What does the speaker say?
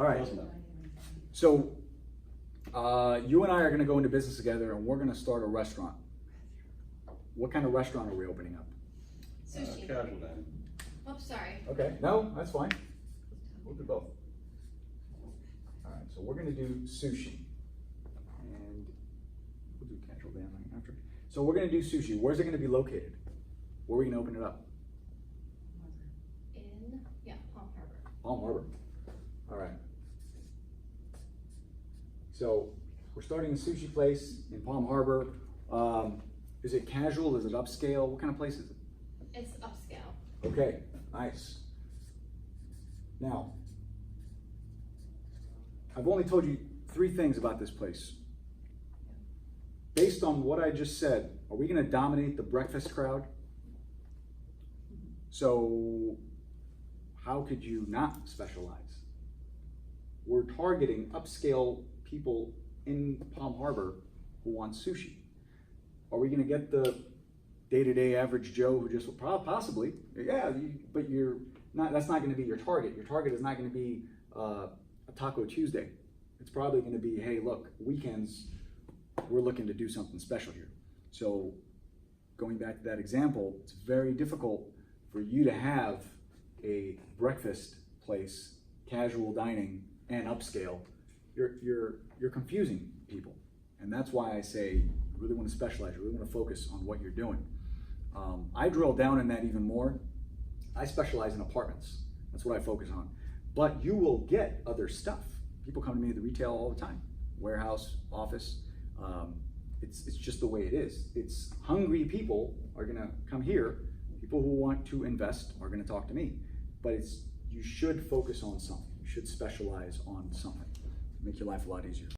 All right. So you and I are going to go into business together, and we're going to start a restaurant. What kind of restaurant are we opening up? Sushi. Casual dining. Oh, sorry. Okay. No, that's fine. We'll do both. All right. So we're going to do sushi, and we'll do casual dining after. So we're going to do sushi. Where's it going to be located? Where are we going to open it up? Palm Harbor. Palm Harbor. All right. So we're starting a sushi place in Palm Harbor. Is it casual? Is it upscale? What kind of place is it? It's upscale. Okay, nice. Now, I've only told you 3 things about this place. Based on what I just said, are we going to dominate the breakfast crowd? So how could you not specialize? We're targeting upscale people in Palm Harbor who want sushi. Are we going to get the day-to-day average Joe who just possibly? Yeah, but you're not. That's not going to be your target. Your target is not going to be a Taco Tuesday. It's probably going to be, hey, look, weekends we're looking to do something special here. So going back to that example, it's very difficult for you to have a breakfast place, casual dining, and upscale. You're confusing people, and that's why I say you really want to specialize. You really want to focus on what you're doing. I drill down in that even more. I specialize in apartments. That's what I focus on. But you will get other stuff. People come to me at the retail all the time, warehouse, office. It's just the way it is. It's hungry people are gonna come here. People who want to invest are gonna talk to me. But you should focus on something. You should specialize on something. Make your life a lot easier.